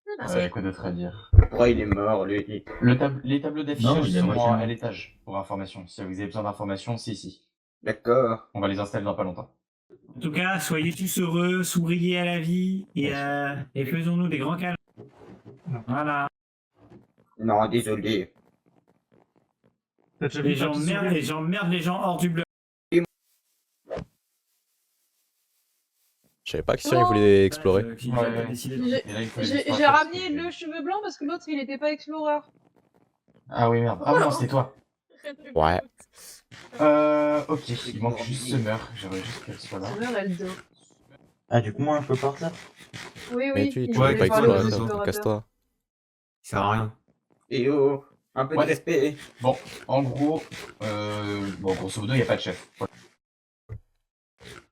Il y a quoi d'autre à dire? Pourquoi il est mort, lui? Les tableaux Non, d'affichage il est sont moitié à mort. l'étage, pour information. Si vous avez besoin d'informations, si. D'accord. On va les installer dans pas longtemps. En tout cas, soyez tous heureux, souriez à la vie et faisons-nous des grands câlins. Voilà. Non, désolé. Les gens merdent les gens hors du bloc. Je savais pas que Siri voulait explorer. J'ai ramené le cheveu blanc parce que l'autre il était pas explorer. Ah oui, merde. Ah non, c'était toi. Ouais. Ok, il manque juste Summer. J'aimerais juste qu'elle soit là. Summer, elle dort. Ah, du coup, moi, je peux partir? Oui, Mais oui. tu il peux voulait pas parler aux explorer, explorateurs. casse-toi. Ça sert à rien. Et oh, un peu de respect. Bon, en gros, grosso modo, il n'y a pas de chef. Voilà.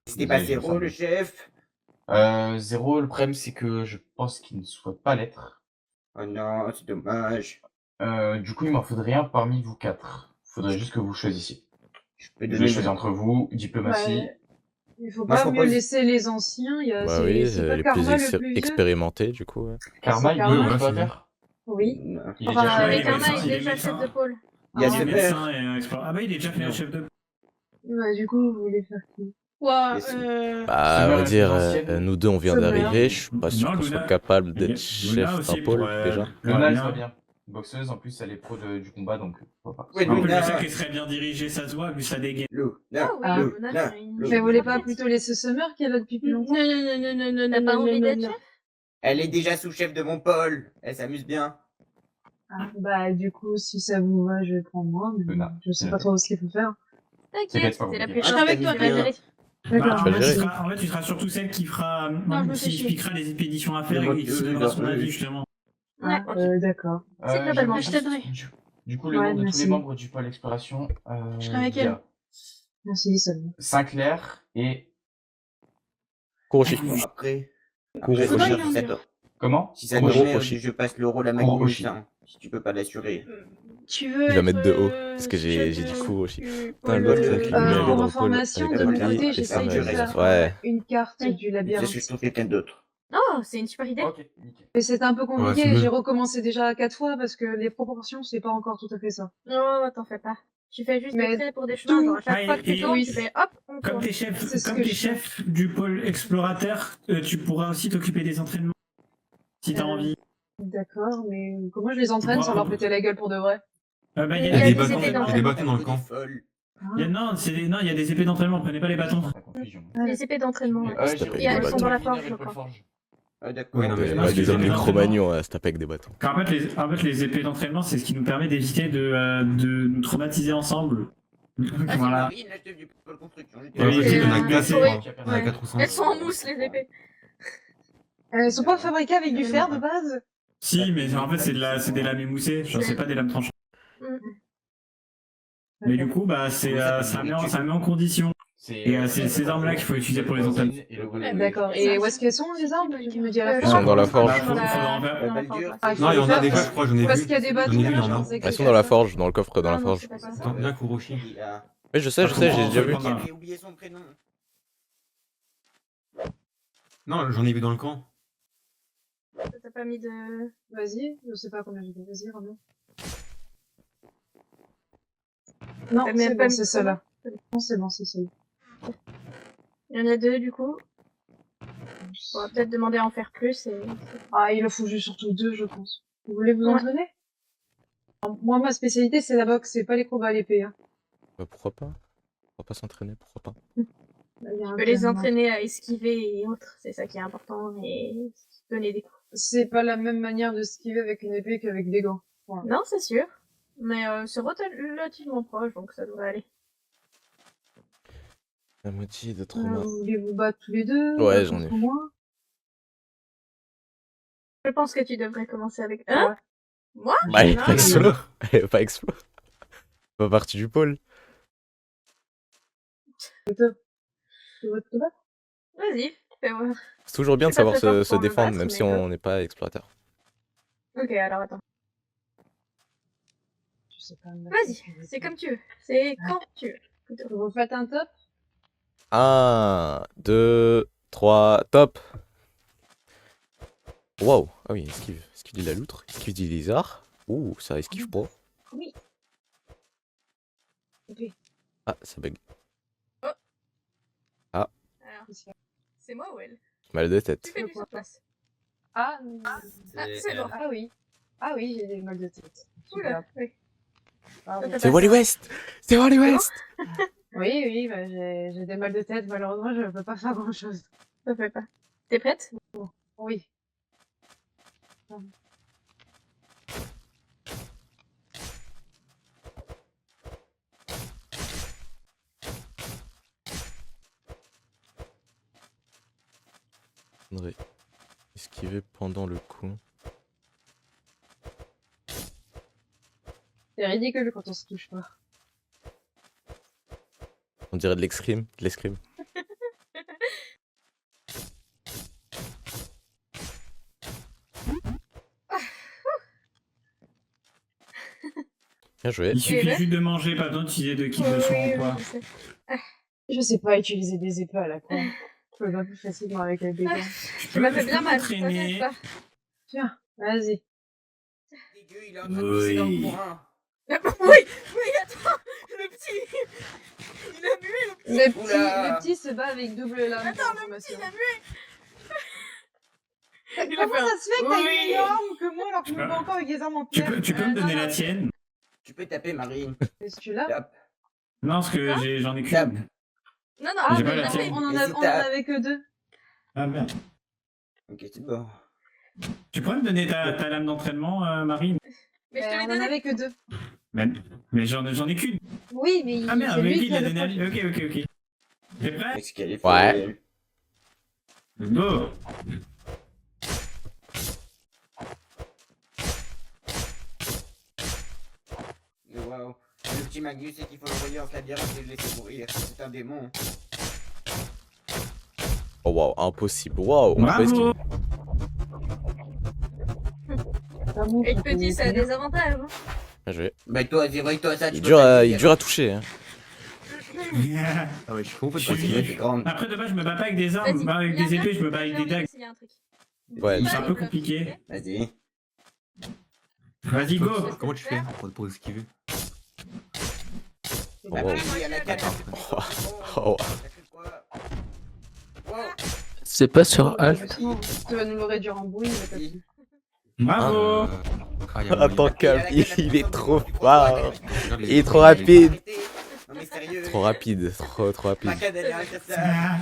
C'était pas Zéro, le chef? Zéro, le problème, c'est que je pense qu'il ne souhaite pas l'être. Oh non, c'est dommage. Du coup, il m'en faudrait un parmi vous quatre. Il faudrait juste que vous choisissiez. Je peux Vous donner devez choisir entre vous, diplomatie. Ouais. Il faut Moi, je pas mieux propose- laisser les anciens. Il y a, Bah oui, c'est pas les Karma plus le plus vieux. expérimentés, du coup. Ouais. Karma, il Karma, est ouais, explorateur. Oui. Non. Il est Enfin, déjà mais chef. Karma il est est déjà médecin. chef de pôle. Il y a Ah, Summer. médecin et un explorateur. Ah bah il est déjà fait chef de. Ouais, du coup, vous voulez faire qui? Ouais, Yes. Bah, on Summer va est dire, ancienne. nous deux, on vient Summer. d'arriver. Je suis pas sûr Non, qu'on soit Luna. capable d'être Luna chef aussi d'un pôle, pourrait- déjà. Luna, elle bien. serait bien. Boxeuse, en plus, elle est pro du combat, donc pourquoi pas. Ouais, En plus, je Luna. sais qu'elle serait bien dirigée, ça se voit, vu sa dégaine. Luna, Ah oui, Ah. Luna, Luna, c'est une- Luna. Mais vous voulez pas plutôt laisser Summer qui est là depuis plus Non, longtemps? T'as pas envie d'être chef? Elle est déjà sous-chef de mon pôle. Elle s'amuse bien. Ah, bah, du coup, si ça vous va, je vais prendre moi. Mais Luna. je sais pas trop ce qu'il faut faire. T'inquiète, T'inquiète, pas c'est la compliqué. plus Je chère. serai avec toi, Tu vas gérer. D'accord, Tu vas le merci. gérer. En fait, tu seras surtout celle qui fera, Non, je me fais qui chier. expliquera les expéditions à faire Le et qui mode- donnera son oui. avis, justement. Ouais, Ah, d'accord. C'est globalement, j'aimerais je t'aiderai. juste- Du coup, le Ouais, nom de tous merci. les membres du pôle exploration. Je serai avec il y a elle. Merci, Summer. Sinclair et. Kuroshi. Bon, après, Kuroshi. Faudrait si lui en ça dire. te- Comment? si ça Kuroshi. t'emmerde, je passe le rôle à Magnus, Kuroshi. hein, si tu peux pas l'assurer. Tu veux Il va mettre de haut, être, parce que j'ai chef dit de- Kuroshi. du Putain, pôle, l'autre, Euh, qui euh, voulait aller En dans le pôle information, avec de la mon pile côté, et j'essaye de Summer. faire Ouais. une carte Ouais. du Ça, labyrinthe. je trouve quelqu'un d'autre. Oh, c'est une super idée. Ok, nickel. Mais c'est un peu Ouais, compliqué, c'est mieux. j'ai recommencé déjà 4 fois parce que les proportions, c'est pas encore tout à fait ça. Non, t'en fais pas. Tu fais juste Mais des traits pour des chemins, genre à chaque Ah, fois que tu et- tournes, oui. tu fais hop, on Comme tourne. t'es chef, C'est ce comme que t'es je fais. chef du pôle explorateur, tu pourras aussi t'occuper des entraînements. Si t'as envie. D'accord, mais comment je les entraîne sans Wow. leur péter la gueule pour de vrai? Bah, Il y y a a des des bâtons. épées dans Il y a des bâtons dans le camp. Folle. Non, il y a des épées d'entraînement, prenez pas les bâtons. La confusion. Les épées d'entraînement. Ouais. Ouais, Se taper j'ai- avec des elles sont dans la bâtons. forge, je crois. Ah, d'accord. Ouais, non, mais- Ouais, des hommes du Excusez-moi. Cro-Magnon à se taper avec des bâtons. Car en fait, les épées d'entraînement, c'est ce qui nous permet d'éviter de nous traumatiser ensemble. Ah, Voilà. c'est Marine, la chef du pôle construction. Ouais, Ouais, oui, je sais qu'il y en a mais 4, c'est- je crois. Ouais. Il y en a 4 ou 5. Elles sont en mousse, les épées. Elles sont pas fabriquées avec du fer de base? Si, mais en fait, c'est des lames émoussées, genre c'est pas des lames tranchées. Mais du coup, bah, ça met en condition. Et c'est ces armes-là qu'il faut utiliser pour les entraînements. D'accord. Et où est-ce qu'elles sont, les armes? Tu me dis à la Elles Elles fin. sont dans la forge. Bah, faudra en faire. Ah, il faut Non, il y en les a faire déjà, je crois, j'en ai parce vu. qu'il y a des bâtons. J'en ai vu, il y en je a. pensais que Elles sont c'était dans la ça. forge, dans le coffre dans la Ah non, forge. c'est pas ça. Attends, bien Kuroshi. Il a... Oui, je sais, j'ai déjà vu. Enfin, J'avais oublié son prénom. Non, j'en ai vu dans le camp. T'as pas mis de... Vas-y, je sais pas combien j'ai dit. Vas-y, remets. Non, T'as c'est même bon, pas c'est mis celle-là. Non, c'est bon, c'est celle-là. Il y en a deux, du coup. On va peut-être demander à en faire plus et... Ah, il en faut juste surtout 2, je pense. Vous voulez vous en Ouais. donner? Moi, ma spécialité, c'est la boxe, c'est pas les combats à l'épée. Hein. Bah, pourquoi pas? Pourquoi pas s'entraîner? Pourquoi pas? Là, il y a Tu un peux les terrain. entraîner à esquiver et autres, c'est ça qui est important, et donner des coups. C'est pas la même manière de esquiver avec une épée qu'avec des gants. Non, c'est sûr. Mais c'est relativement proche, donc ça devrait aller. La moitié de Vous trauma. voulez vous battre tous les deux? Ouais, l'un j'en ai. contre moi. Je pense que tu devrais commencer avec... Hein? Moi? Bah, elle est Non. pas explo. Elle est pas explo. Pas partie du pôle. Tu veux te battre? Vas-y, fais voir. C'est toujours bien de C'est pas savoir très fort se pour me défendre, battre, même mais si on n'est pas explorateur. Ok, alors attends. Je sais pas. me battre. Vas-y, c'est comme tu veux. C'est quand tu veux. Vous faites un top? 1, 2, 3, top. Waouh. Ah oui, esquive. Esquive de la loutre. Esquive du lézard. Ouh, ça esquive pas. Oui. Ok. Ah, ça bug. Alors, c'est moi ou elle? Mal de tête. Tu fais du surplace. Ah, Ah, c'est bon. ah oui. Ah oui, j'ai des mal de tête. Oula, oui. Ah oui. C'est Wally West. C'est Wally West. Oui, oui, bah, j'ai des mal de tête. Malheureusement, je peux pas faire grand chose. Ça fait pas. T'es prête? Oui. Faudrait esquiver pendant le coup. C'est ridicule quand on se touche pas. On dirait de l'escrime. De l'escrime. Bien joué. Il suffit là juste de manger, pas besoin d'utiliser de kit de soin en poids. je sais. Je sais pas utiliser des épées à la con. Je peux pas plus facilement avec les dégâts. Ça m'a fait bien mal. Ça t'entraîner. t'inquiète pas. Tiens, vas-y. Dégueu, il est en train de pisser dans le Oui. courant. Oui, oui, attends. Le petit. Il a mué, le petit. Oula. Le petit se bat avec double lame. Attends, le petit, il a mué. Il a Comment fait un- ça se fait que t'as Oui. une arme que moi alors que je me bats encore avec des armes en Tu pierre? peux me donner la tienne? Tu peux taper, Marine. Est-ce que tu l'as? Tape. Non, parce que j'en ai Tape. qu'une. Non, non, Ah, J'ai mais pas la tienne. on en Hésite on en à- avait que deux. Ah merde. Ok, c'est bon. Tu pourrais me donner ta lame d'entraînement, Marine? mais je te l'ai On en donné. avait que deux. Mais j'en ai qu'une. Oui, mais Ah merde, c'est mais lui qui qui l'a a le donné à projet. lui? Ok. T'es prêt? Est-ce qu'elle est Ouais. folle? Go! Mais waouh. Le petit Magnus, c'est qu'il faut l'envoyer en labyrinthe et le laisser mourir. C'est un démon. Oh waouh, impossible. Waouh, on peut Bravo! esquiver. Et le petit, ça a des avantages. Hein. Bien joué. Bah toi, dis-toi ça, tu Il est peux dur pas à, le il est dire. dur à toucher. Hein. Ah ouais, je suis complètement Je suis- fatigué. C'est grande. Après, de base, je me bats pas avec des armes, Vas-y, bah, avec viens, des épées, viens, je me bats avec viens, des viens, dagues. il y a un truc. Ouais, Dis C'est pas un les peu blocs, compliqué. ok? Vas-y. Vas-y, go! Comment tu fais pour esquiver? Bah, wow. oui, il y en a quatre. Oh. Ça fait quoi? Wow. C'est pas sur Alt. Tu vas nous le réduire en bouillie, mais pas Oui. plus. Bravo! Ah, il y a moyen. Attends, Capi, il est trop fort. Regarde les- Il est trop rapide. Non mais sérieux. Trop rapide. Trop rapide. Macad, elle est arrêtée ça. Ah,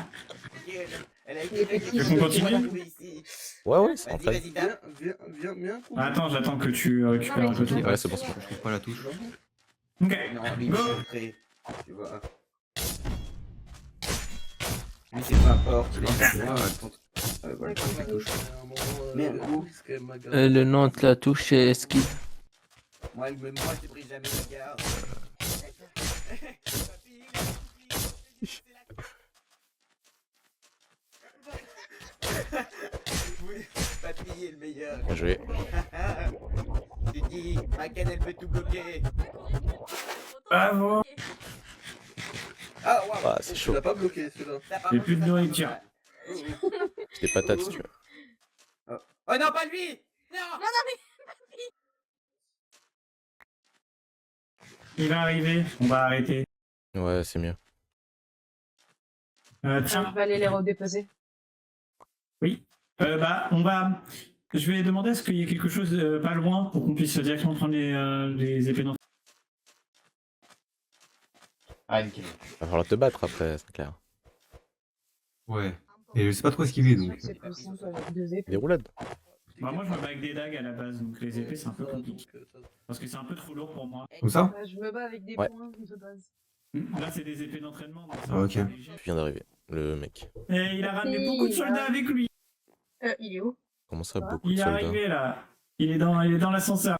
Elle a Il est été petit. Tu veux qu'on continue ici. Ouais, ouais, c'est en Vas-y, fait. vas-y, viens. Attends, j'attends que tu récupères Non, un mais peu tu ton. peux- Ouais, c'est bon, c'est bon. Je trouve pas la touche. Ok. Non, lui, il Go. est prêt. Tu vois. Lui, c'est peu importe. Il est moi, voilà, la touche. Merde, où? Le nom de la touche c'est esquive. Moi, je brise jamais la garde. Papy est le meilleur. Bien joué. Tu dis, Macad, elle peut tout bloquer. Bravo! Ah, waouh. Ah, c'est chaud. pas bloqué celui-là. J'ai plus de nourriture. J'ai des patates si tu veux. Oh non, pas lui. Non. Il va arriver, on va arrêter. Ouais, c'est mieux. Tiens, Je vais aller les redéposer. on va. Je vais demander à ce qu'il y ait quelque chose pas loin pour qu'on puisse directement prendre les épées d'entraînement. Ah, nickel. Va falloir te battre après, c'est clair. Ouais. Et je sais pas trop esquiver donc. C'est plus simple avec deux épées. Des roulades. Bah, moi, je me bats avec des dagues à la base, donc les épées, c'est un peu compliqué. Parce que c'est un peu trop lourd pour moi. Comme ça? Je me bats avec des Ouais. points de base. Là, c'est des épées d'entraînement. donc ça Ah, va, ok. c'est léger. Je viens d'arriver. Le mec. Et il a ramené beaucoup de soldats avec lui. Il est où? Comment ça, Ah. beaucoup de Il est soldats? arrivé là. Il est dans l'ascenseur.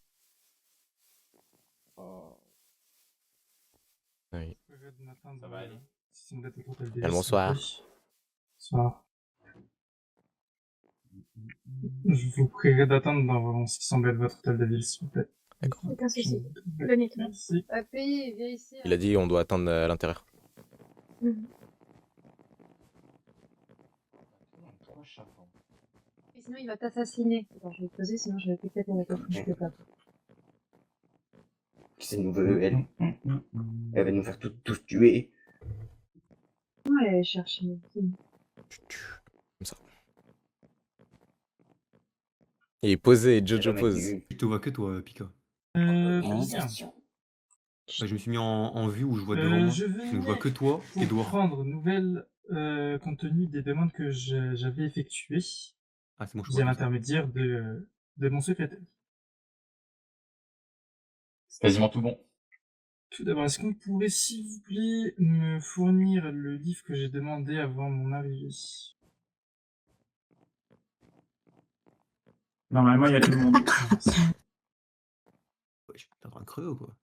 Oui. Ça va aller. Bien le bonsoir. Bonsoir. Je vous prierai d'attendre dans 600 bêtes votre hôtel de ville, s'il vous plaît. D'accord. Aucun souci. Donnez-toi. Merci. Papy, viens ici. Il a dit on doit attendre à l'intérieur. Mhm. Trois chafons. sinon il va t'assassiner. Attends, je vais te poser, sinon je vais peut-être la réponse. Je peux pas. Qu'est-ce qu'elle nous veut, elle? Elle va nous faire tous tuer. Ouais, chercher. Comme ça. Il est posé, Jojo pose. Je te vois que toi, Pika. Bien. Ouais, je me suis mis en vue où je vois devant moi. Je Je ne vois que toi, pour Edouard. prendre nouvelle compte tenu des demandes que j'avais effectuées Ah, c'est bon, je via vois. l'intermédiaire de mon secrétaire. C'est quasiment tout bon. Tout d'abord, est-ce qu'on pourrait, s'il vous plaît, me fournir le livre que j'ai demandé avant mon arrivée? Normalement, il y a tout le monde. Ouais, t'es en train de crever ou quoi?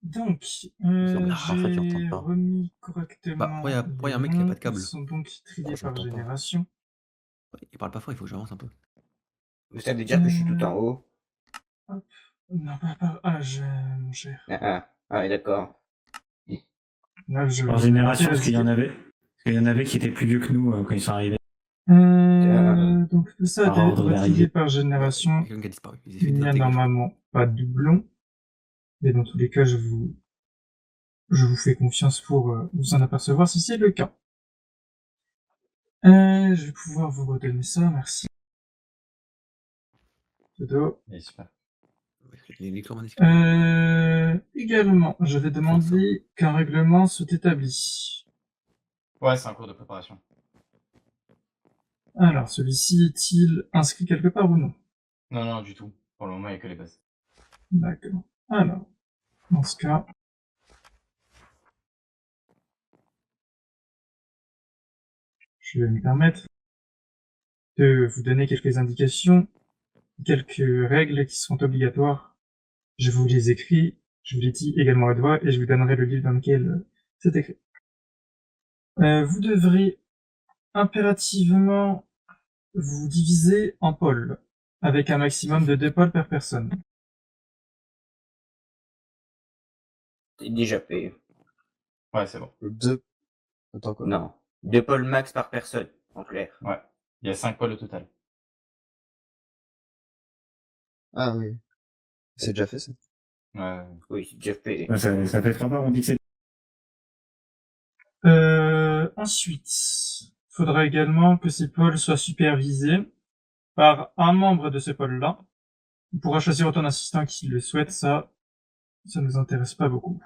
Donc, en fait, tu j'ai l'entends pas. remis correctement. Bah, pourquoi y a les un mec qui a pas de noms, câble? Ils sont donc triés Je par l'entends pas. génération. Ouais, il parle pas fort, il faut que j'avance un peu. Vous savez dire que je suis tout en haut? Non, pas par âge, mon cher. Ah, ouais, d'accord. Là, je... Par génération, parce qu'il y en avait. Parce qu'il y en avait qui étaient plus vieux que nous quand ils sont arrivés. Donc tout ça Par a été ordre retrié d'arrivée. par génération. Quelqu'un qui a disparu. Ils Il essaient de n'y a noter, normalement pas de doublon. Mais dans tous les cas, je vous fais confiance pour vous en apercevoir si c'est le cas. Je vais pouvoir vous redonner ça, merci. Dodo. Et super. Les lecteurs Également, je vais demander qu'un règlement soit établi. Ouais, c'est un cours de préparation. Alors, celui-ci est-il inscrit quelque part ou non? Non, non, du tout. Pour le moment, il n'y a que les bases. D'accord. Alors, dans ce cas... Je vais me permettre de vous donner quelques indications, quelques règles qui sont obligatoires. Je vous les écris, je vous les dis également à voix et je vous donnerai le livre dans lequel c'est écrit. Vous devrez impérativement vous diviser en pôles, avec un maximum de 2 pôles par personne. C'est déjà fait. Ouais, c'est bon. 2. Attends quoi? Non. 2 pôles max par personne, en clair. Ouais. Il y a 5 pôles au total. Ah oui. C'est déjà fait ça? Ouais. Oui, c'est déjà fait. Ouais, ça fait 3 fois qu'on dit que c'est. Ensuite, faudra également que ces pôles soient supervisés par un membre de ce pôle-là. On pourra choisir autant d'assistants qui le souhaitent, ça nous intéresse pas beaucoup.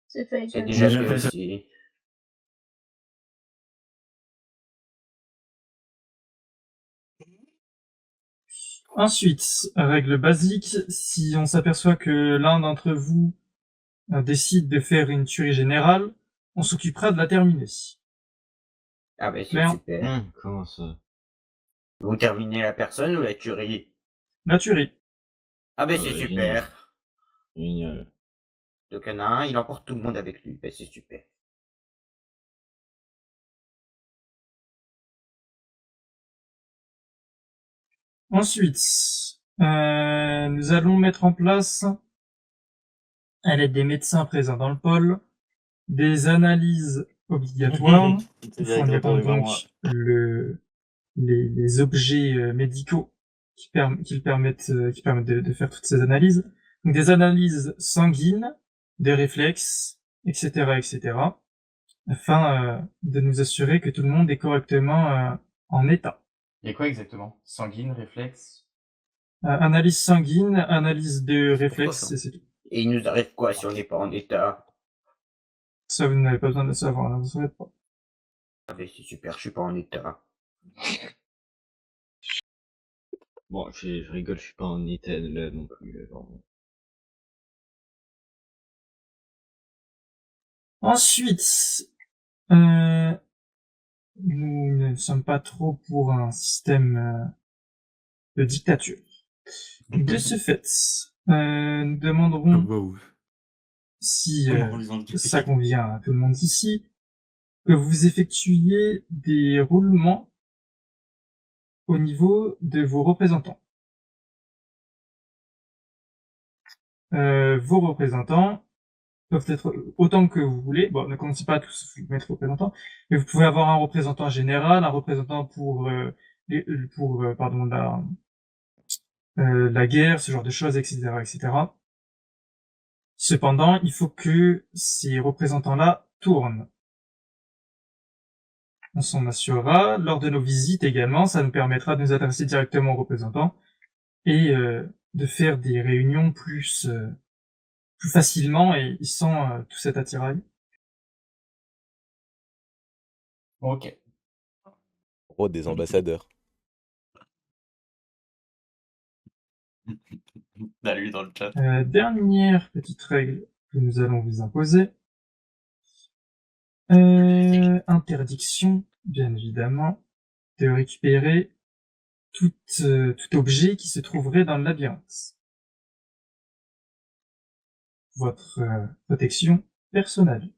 C'est fait. C'est également. déjà Déjà fait fait ça. aussi. Ensuite, règle basique, si on s'aperçoit que l'un d'entre vous décide de faire une tuerie générale, on s'occupera de la terminer. Ah ben c'est Claire. super. Comment ça? Vous terminez la personne ou la tuerie? La tuerie. Ah ben c'est super. Génial. Donc il y en a un, il emporte tout le monde avec lui. Ben c'est super. Ensuite, nous allons mettre en place, à l'aide des médecins présents dans le pôle, des analyses obligatoires qui fourniront donc les objets médicaux qui permettent de faire toutes ces analyses. Donc des analyses sanguines, des réflexes, etc., etc., afin de nous assurer que tout le monde est correctement en état. Il y a quoi exactement? Sanguine, réflexe? Analyse sanguine, analyse de réflexes, ça et c'est tout. Et il nous arrive quoi si on n'est pas en état? Ça, vous n'avez pas besoin de le savoir, là, vous savez pas. Ah ben c'est super, je suis pas en état. Bon, je rigole, je suis pas en état là non plus. Ensuite, nous ne sommes pas trop pour un système de dictature. De ce fait, nous demanderons, Wow. si ça convient à tout le monde ici, que vous effectuiez des roulements au niveau de vos représentants. Vos représentants peuvent être autant que vous voulez. Bon, ne commencez pas à tous vous mettre représentants, mais vous pouvez avoir un représentant général, un représentant pour pardon, la guerre, ce genre de choses, etc., etc. Cependant, il faut que ces représentants-là tournent. On s'en assurera lors de nos visites également. Ça nous permettra de nous adresser directement aux représentants et de faire des réunions plus facilement et sans tout cet attirail. Ok. Oh, des ambassadeurs. Là, lui dans le chat. Dernière petite règle que nous allons vous imposer. Interdiction, bien évidemment, de récupérer tout objet qui se trouverait dans le labyrinthe. Votre protection personnelle.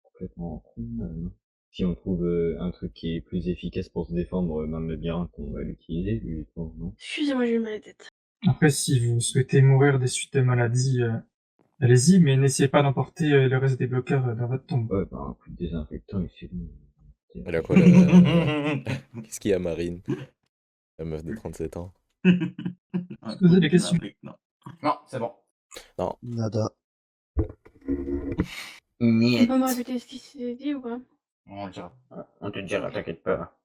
Complètement con. Si on trouve un truc qui est plus efficace pour se défendre dans le labyrinthe, on va l'utiliser, lui, non? Excusez-moi, j'ai eu mal à la tête. Après, si vous souhaitez mourir des suites de maladie, allez-y, mais n'essayez pas d'emporter le reste des bloqueurs dans votre tombe. Ouais, bah, un coup de désinfectant, et c'est bon. Elle a quoi, Qu'est-ce qu'il y a, Marine? La meuf de 37 ans. Est-ce que vous avez des questions? Non, c'est bon. Non. Nada. Tu Niet. peux me répéter ce qui s'est dit ou pas? On le dira. On te dira, t'inquiète pas.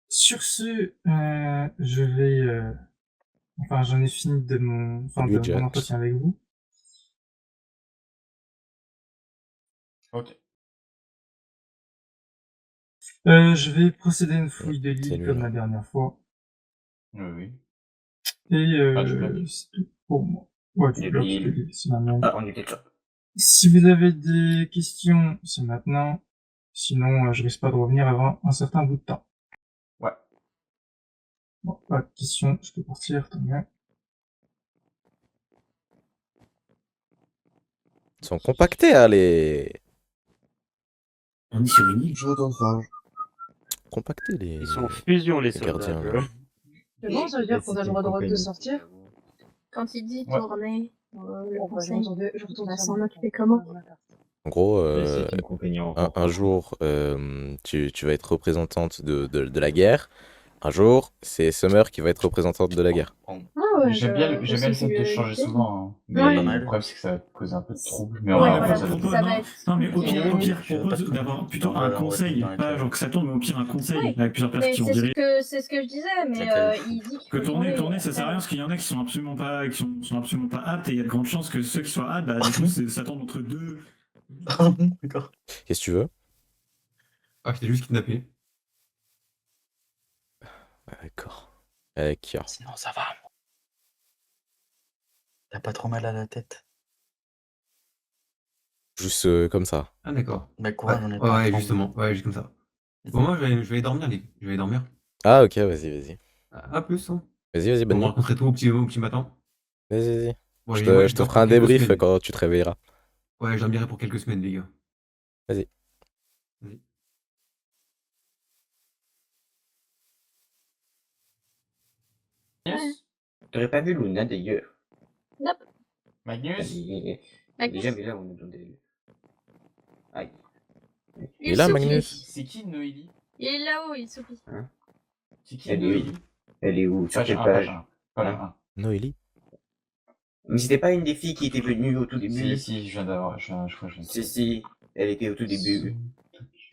Sur ce, je vais... Enfin, j'en ai fini de mon entretien avec vous. Ok. Je vais procéder à une fouille de C'est l'île nul, comme hein. la dernière fois. Oui, oui. Et c'est tout pour moi. Ouais, tu De bloques l'île. l'île, c'est la même. Ah, on était sûr. Si vous avez des questions, c'est maintenant. Sinon, je risque pas de revenir avant un certain bout de temps. Ouais. Bon, pas de questions, je peux partir, tant mieux. Ils sont compactés, hein, les... On est sur une île. Je retourne ça. Compactés, les... Ils sont en fusion, les les soldats. gardiens, là. C'est bon, ça veut dire qu'on a le droit de sortir? Quand il dit Ouais. tourner, le conseil, Je retourne on va sur s'en mon- occuper comment? En gros, C'est une compagnie en un jour, tu vas être représentante de la guerre. Un jour, c'est Summer qui va être représentante de la guerre. Ah ouais, J'aime bien le fait de c'est changer l'idée. souvent. Hein. Mais Ouais. le problème, c'est que ça va causer un peu de trouble. Mais Ouais, on va voilà, ça ça va être... Non, mais au pire, Je propose d'avoir plutôt un conseil. Pas genre que ça tourne, mais au pire, un conseil Ouais. avec plusieurs personnes Mais qui vont c'est dirige. ce que je disais, mais il dit qu'il Que faut tourner, ça sert à rien parce qu'il y en a qui sont absolument pas aptes et il y a de grandes chances que ceux qui soient aptes, bah, du coup, ça tombe entre deux. D'accord. Qu'est-ce que tu veux? Ah, je t'ai juste kidnappé. Ah, d'accord. Avec qui? Sinon, ça va. T'as pas trop mal à la tête? Juste comme ça. Ah, d'accord. Bah quoi, j'en ai Ouais, pas. ouais, justement. Ouais, juste comme ça. Bon, moi, je vais aller dormir, les gars. Je vais aller dormir. Ah, ok, vas-y. À plus, hein. Vas-y, On bonne va nuit. rencontrer toi au petit matin. Vas-y. Bon, Je allez, moi, te dors ferai un pour quelques débrief semaines. quand tu te réveilleras. Ouais, je dormirai pour quelques semaines, les gars. Vas-y. Vas-y. Magnus T'aurais pas vu Luna d'ailleurs. Nope. Magnus Déjà, mais là, on est dans des. Aïe. Il est là, Magnus. C'est qui Noélie? Il est là-haut, il soupit. C'est qui Elle est Noélie? Elle est où? Sur Page quelle 1, page? page 1. Voilà. Noélie. Mais c'était pas une des filles qui était venue au tout début. Si, je viens d'avoir. Je crois que je viens de- Si, elle était au tout début.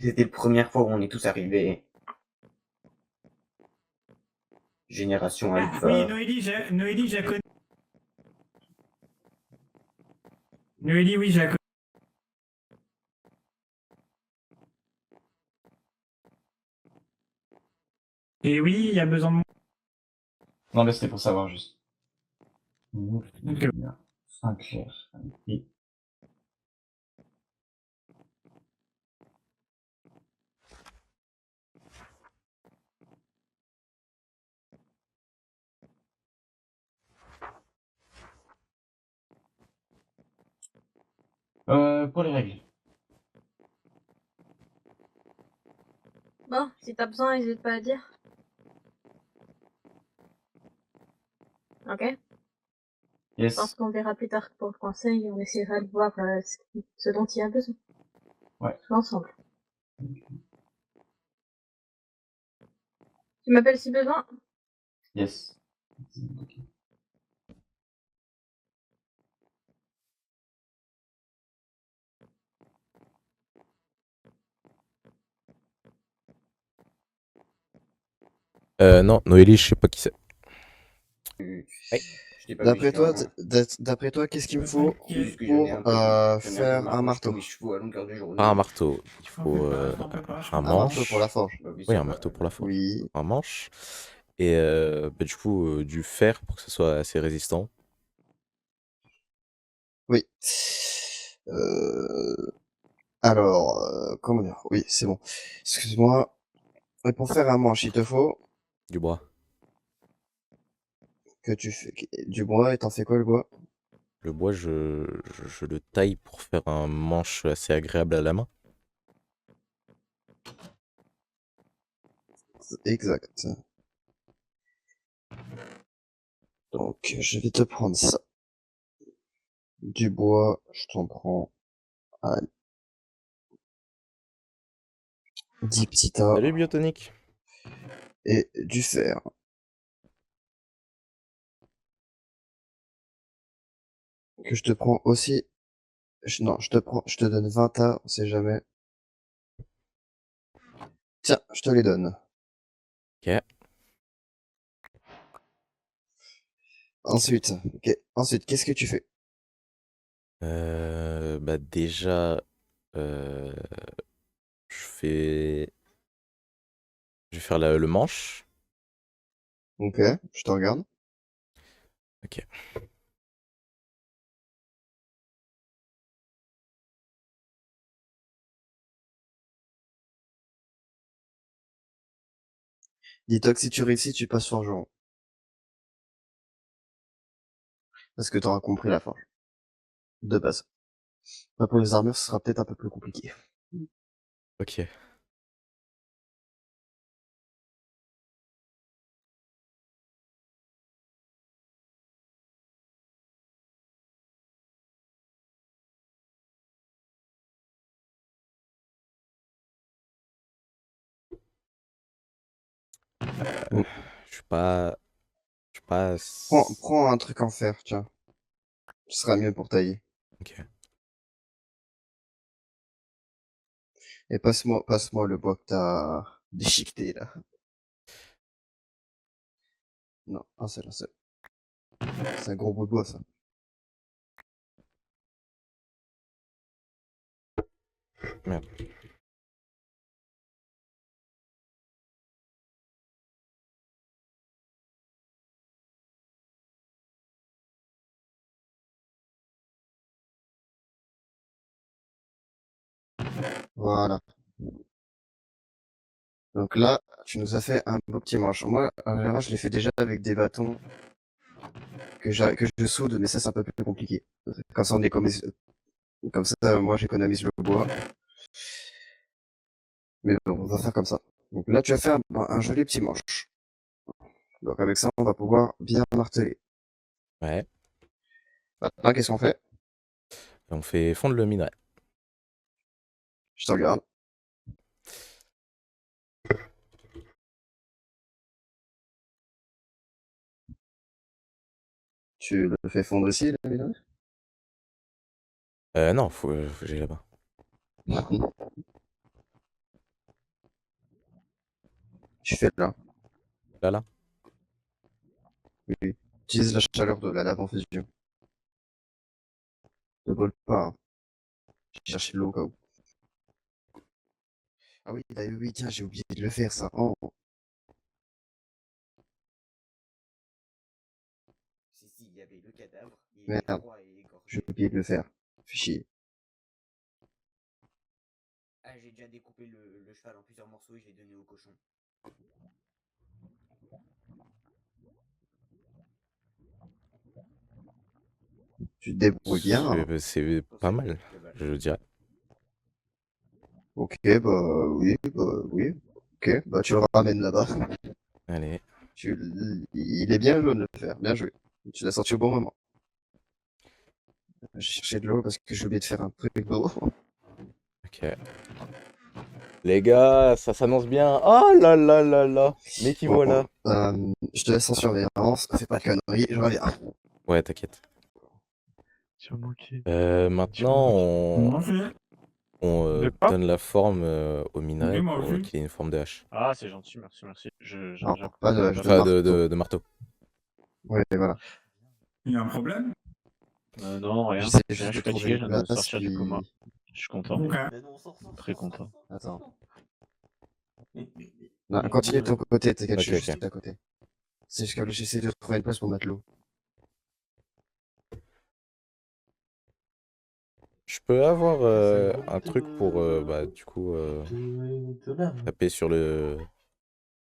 C'était la première fois où on est tous arrivés. Génération Alpha. Oui, Noélie, je la connais. Noélie, oui, je la connais. Et oui, il y a besoin de moi. Non, mais c'était pour savoir juste. Ok. Sinclair. Oui. Pour les règles. Bon, si t'as besoin, n'hésite pas à dire. Ok. Je Yes. pense qu'on verra plus tard pour le conseil, on essaiera de voir ce dont il y a besoin. Ouais. Tous ensemble. Tu m'appelles si besoin? Yes. Ok. Non, Noélie, je sais pas qui c'est. D'après toi, qu'est-ce qu'il me faut pour faire un marteau? Pas un marteau, il faut un Un marteau pour manche. la forge. Oui, un marteau pour la forge. Oui. Un manche. Et bah, du coup, du fer pour que ce soit assez résistant. Oui. Alors, comment dire? Oui, c'est bon. Excuse-moi. Et pour faire un manche, il te faut Du bois. que tu fais du bois, et t'en fais quoi le bois? Le bois, je le taille pour faire un manche assez agréable à la main. Exact. Donc, je vais te prendre ça. Du bois, je t'en prends 10 petits tas. Salut Biotonique. Et du fer. Que je te prends aussi. Non, je te donne 20 tas, on sait jamais. Tiens, je te les donne. Ok. Ensuite, qu'est-ce que tu fais? Bah déjà, je fais... Je vais faire le manche. Ok, je te regarde. Ok. Dis-toi que si tu réussis, tu passes forgeron. Parce que t'auras compris la forge. De base. Bah, pour les armures, ce sera peut-être un peu plus compliqué. Ok. Je suis pas... Je suis pas... Prends un truc en fer, tiens. Ce sera mieux pour tailler. Ok. Et passe-moi le bois que t'as déchiqueté, là. Non, un seul. C'est un gros bout de bois, ça. Merde. Voilà. Donc là, tu nous as fait un beau petit manche. Moi, en général, je l'ai fait déjà avec des bâtons que je soude, mais ça, c'est un peu plus compliqué. Comme ça, comme ça, moi, j'économise le bois. Mais bon, on va faire comme ça. Donc là, tu as fait un joli petit manche. Donc avec ça, on va pouvoir bien marteler. Ouais. Maintenant, qu'est-ce qu'on fait? On fait fondre le minerai. Je te regarde. Tu le fais fondre ici, le minerai? Non, faut que j'aille là-bas. Tu fais là. Là. Oui. Utilise la chaleur de la lave en fusion. Ne brûle pas, hein. J'ai cherché de l'eau au cas où. Ah oui, oui, tiens, j'ai oublié de le faire, ça. Oh. Merde. J'ai oublié de le faire. Fais chier. Ah, j'ai déjà découpé le cheval en plusieurs morceaux et je l'ai donné au cochon. Tu te débrouilles bien, hein. C'est pas mal, je dirais. Ok, bah oui. Ok, bah tu le ramènes là-bas. Allez. Il est bien jaune le fer, bien joué. Tu l'as sorti au bon moment. J'ai cherché de l'eau parce que j'ai oublié de faire un truc d'eau. Ok. Les gars, ça s'annonce bien. Oh là là là là. Mais qui Bon, voilà. je te laisse en surveillance, fais pas de conneries, je reviens. Ouais, t'inquiète. Tu vas manquer. Maintenant, Moi aussi. on De quoi? donne la forme au Oui, minerai moi pour aussi. qu'il ait une forme de hache. Ah, c'est gentil, merci. Non, pas de Enfin, marteau. de marteau. Ouais, voilà. Il y a un problème? Non, rien. J'essaie Je juste de suis trouver fatigué, une je viens de place, sortir du coma. puis... Je suis content. Ok. Très content. Attends. Non, continue de ton côté, t'inquiète, je suis Ok, juste ok. à côté. C'est juste que j'essaie de trouver une place pour mettre l'eau. Je peux avoir un truc pour, bah, du coup, taper sur le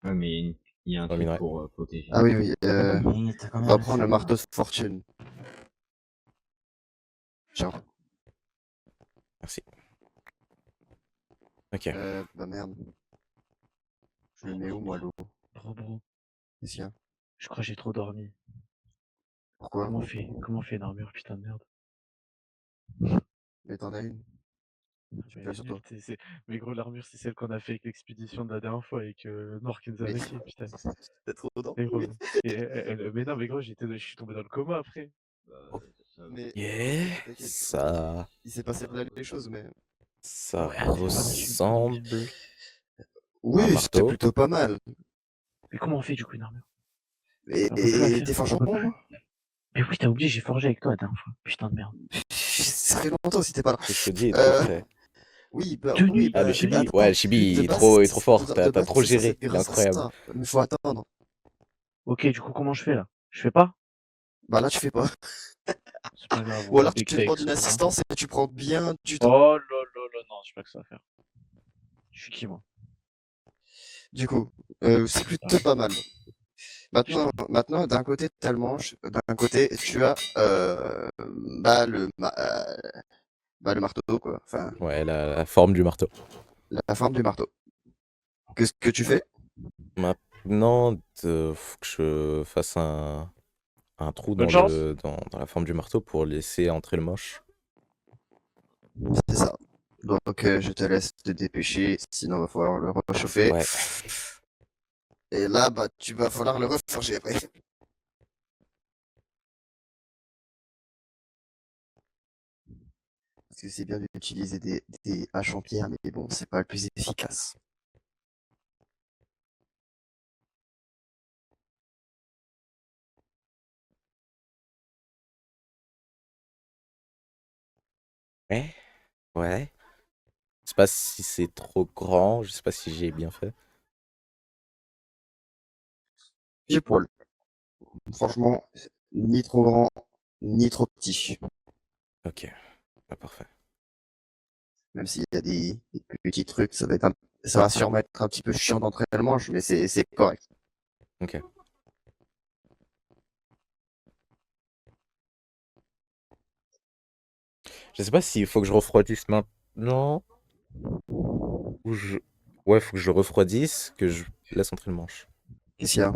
Ouais, mais il y a un sur le truc minerai. pour protéger. Ah oui, oui, Mais t'as quand on même va un prendre le sac. marteau de fortune. Genre, Merci. Ok. bah merde. Je le mets où, moi, l'eau? Bro, Qu'est-ce qu'il y a? je crois que j'ai trop dormi. Pourquoi? Comment on fait une armure, putain de merde? Mais t'en as une. Mais Tu peux sur toi. mais gros, l'armure, c'est celle qu'on a fait avec l'expédition de la dernière fois avec Noir qui nous a Mais vaqué, putain. t'as trop Mais gros, dormi. mais non, mais gros, je suis tombé dans le coma après. Mais Yeah, t'inquiète, ça, il s'est passé plein de choses, mais... ça Ouais, c'est pas mal, ressemble à un Oui, c'était marteau. plutôt pas mal. Mais comment on fait du coup une armure? Et On peut plus la et faire. t'es forgeron? Mais oui, t'as oublié, j'ai forgé avec toi la dernière fois. Putain de merde. Ça fait longtemps si t'es pas là. Tout ce que je te dis est trop vrai. Oui, Ah, le bah, chibi, attends. ouais, le chibi, De il est base, trop fort. de T'as base, trop c'est censé géré. être Il est grâce à incroyable. ça. Mais faut attendre. Ok, du coup, comment je fais là? Je fais pas? Bah là, tu fais pas. C'est pas grave, on Ou va alors tu big demandes takes, une quoi, hein. assistance et tu prends bien du temps. Oh là, non, je sais pas que ça va faire. Je suis qui moi? Du coup, c'est plutôt pas mal. Maintenant, d'un côté, t'as le manche. D'un côté, tu as bah, le marteau, quoi. Enfin, Ouais, la forme du marteau. la forme du marteau. Qu'est-ce que tu fais? Maintenant, faut que je fasse un trou Bonne chance! dans la forme du marteau pour laisser entrer le moche. C'est ça. Donc, je te laisse te dépêcher, sinon il va falloir le réchauffer. Ouais. Et là, bah, tu vas falloir le reforger après. Parce que c'est bien d'utiliser des haches en pierre, mais bon, c'est pas le plus efficace. Ouais. Ouais. Je sais pas si c'est trop grand. Je sais pas si j'ai bien fait. Pied poil. Franchement, ni trop grand, ni trop petit. Ok. Ah, parfait. Même s'il y a des petits trucs, ça va sûrement être un petit peu chiant d'entrer le manche, mais c'est correct. Ok. Je sais pas s'il faut que je refroidisse maintenant. Ou je... Ouais, faut que je le refroidisse, que je laisse entrer le manche. Qu'est-ce qu'il y a?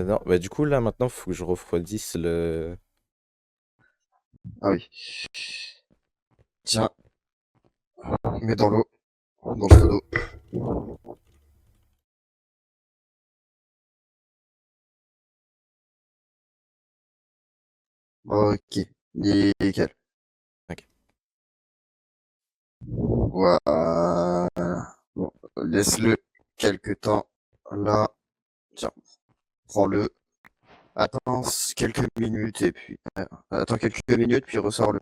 Non, bah du coup, là, maintenant, faut que je refroidisse le... Ah oui. Tiens, mets dans l'eau, dans le seau d'eau. Ok, nickel. Ok. Voilà. Bon, laisse-le quelques temps là. Tiens, prends-le. Attends quelques minutes et puis attends quelques minutes puis ressors-le.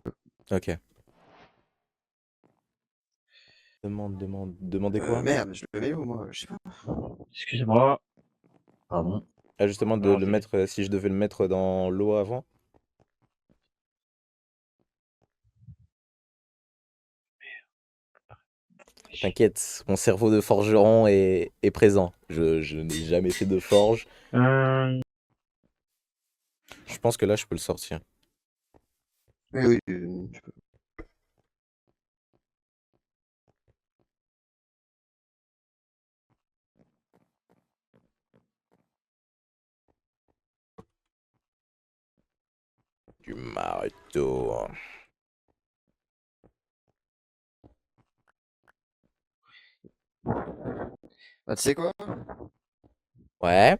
Ok. Demandez quoi? Merde, je le mets où moi? Je sais pas. Excusez-moi. Pardon. Ah, justement, de Alors, le mettre, si je devais le mettre dans l'eau avant. T'inquiète, mon cerveau de forgeron est présent. Je n'ai jamais fait de forge. Je pense que là, je peux le sortir. Oui, oui, je peux. du marteau. Bah, tu sais quoi? Ouais,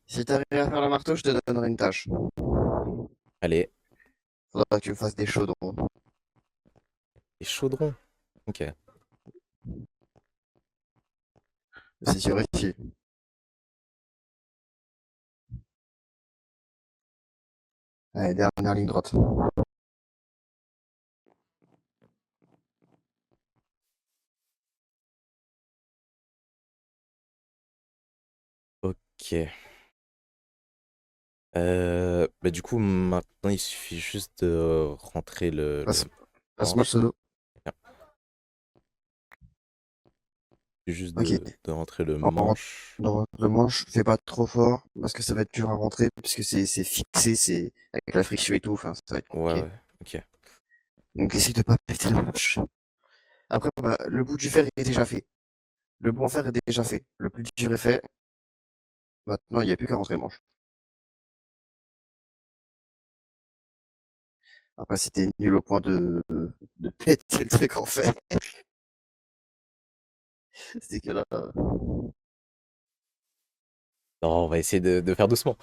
Si t'arrives à faire le marteau, je te donnerai une tâche. allez, Faudra que tu me fasses des chaudrons. les chaudrons. Ok. Si tu réussis. Allez, dernière ligne droite. Ok. Bah du coup, maintenant, il suffit juste de rentrer Passe-moi le pseudo. Juste Ok. de rentrer le En- manche. Dans le manche, fais pas trop fort, parce que ça va être dur à rentrer, puisque c'est fixé, c'est avec la friction et tout, enfin, ça va être Ouais, compliqué. ouais, ok. Donc essaye de pas péter le manche. Après, bah, le bout du fer est déjà fait. Le bout en fer est déjà fait. Le plus dur est fait. Maintenant, il n'y a plus qu'à rentrer le manche. Après, si t'es nul au point de péter le truc en fer, c'est que là... Non, on va essayer de faire doucement.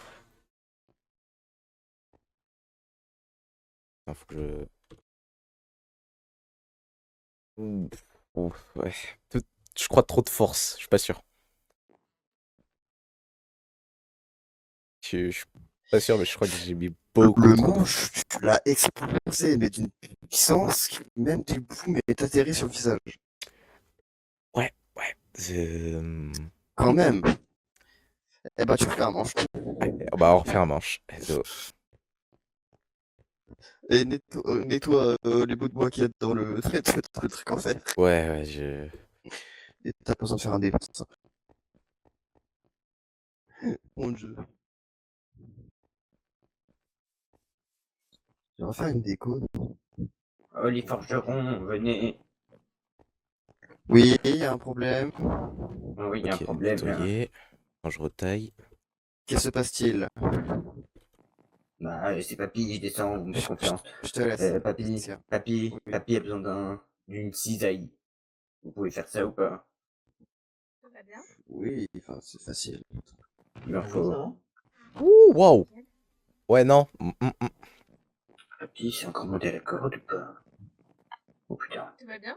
Ah, faut que je... Ouf, ouais. Je crois trop de force, je suis pas sûr. Je suis pas sûr, mais je crois que j'ai mis beaucoup Le trop de manche, tu l'as explosé, mais d'une puissance qui, même du coup, mais atterri sur le visage. Ouais, ouais. Quand même. Eh ben, tu refais un manche. Ouais, bah, on refait un manche. Et nettoie les bouts de bois qu'il y a dans le, le truc en fer. Ouais, ouais, je... Et t'as besoin de faire un dé pour ça. Mon dieu. Je vais refaire une déco. Oh, les forgerons, venez. Oui, il y a un problème. Oh, oui, il y a un Ok, problème là. nettoyer. Quand je retaille. Que se passe-t-il? Bah, c'est Papy, je descends, vous me faites confiance. Je te laisse. Papy, Tiens. Papy, Oui. Papy a besoin d'une cisaille. Vous pouvez faire ça ou pas? Tout va bien. Oui, enfin, c'est facile. Il en faut. Ouh, waouh. Ouais, non. Papy, c'est encore monté à la corde ou pas? Oh putain. Tout va bien.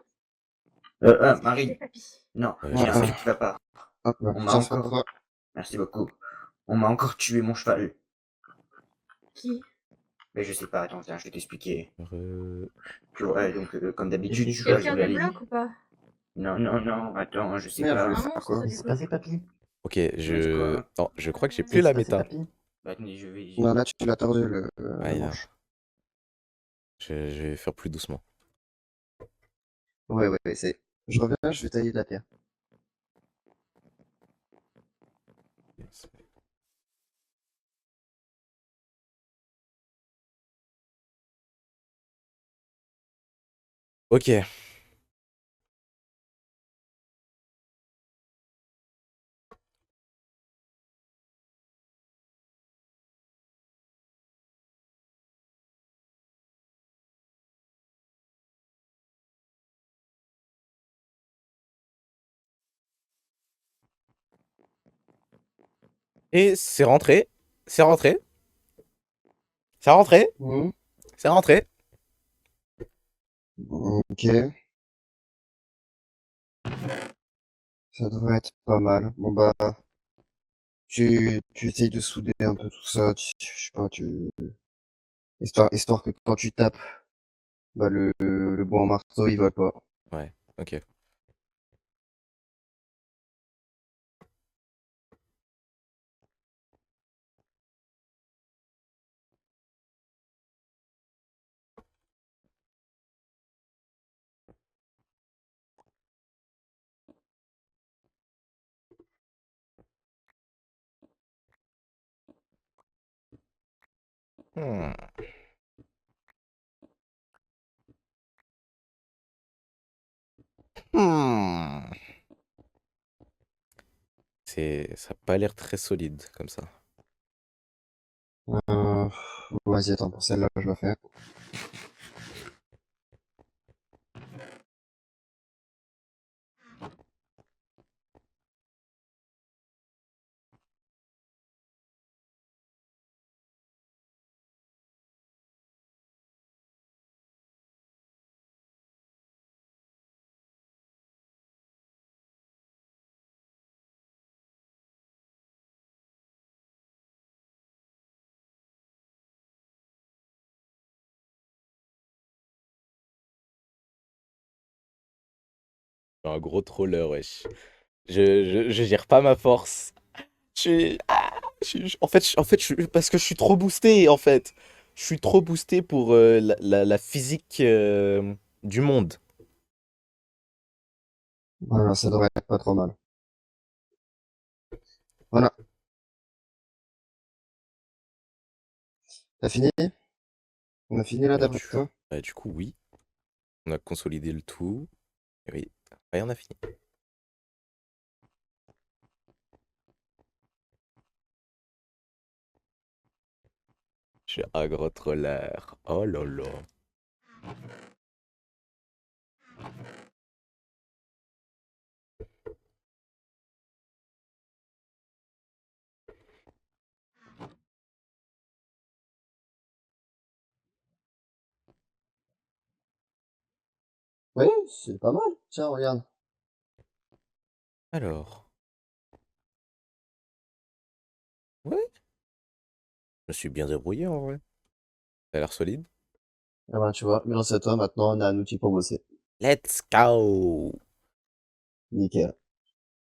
Ah, C'est Marie. Papy. Non, Ouais, il y a un je truc sais. qui va pas. Hop, là. On m'a Tiens, c'est encore. pour toi. Merci beaucoup. On m'a encore tué mon cheval. Qui? Mais je sais pas, attends, tiens, je vais t'expliquer. Re- Ouais, donc, comme d'habitude, je suis pas sur Quelqu'un la te ligne. bloque ou pas? Non, non, non, attends, je sais Merde, je pas. voulais Un faire monstre quoi? du coup. passé, papy? Ok, C'est quoi? Non, je crois que j'ai plus la méta. Bah, attendez, je vais. Non, là, tu l'as tordu le Ouais, là. manche. Je vais faire plus doucement. Ouais, c'est. Je reviens, je vais tailler de la terre. Ok. Et c'est rentré. C'est rentré. C'est rentré. Mmh. C'est rentré. Ok. Ça devrait être pas mal. Bon bah, tu essayes de souder un peu tout ça, je sais pas, histoire que quand tu tapes, bah le bois en marteau il vole pas. Ouais, ok. Hmm. Hmm. Ça a pas l'air très solide comme ça. Euh, ouais, vas-y, attends, pour celle-là, je la fais. Un gros troller, wesh. Je gère pas ma force. Je suis... en fait, parce que je suis trop boosté, en fait. Je suis trop boosté pour la physique du monde. Voilà, ça devrait être pas trop mal. Voilà. T'as fini? On a fini là, d'après toi? Du coup, oui. On a consolidé le tout. Et oui, ouais, on a fini. Je suis un gros troller. Oh là là. Oui, c'est pas mal. Tiens, regarde. Alors. Ouais. Je me suis bien débrouillé en vrai. Ça a l'air solide. Ah ben, tu vois, grâce à toi, maintenant, on a un outil pour bosser. Let's go! Nickel.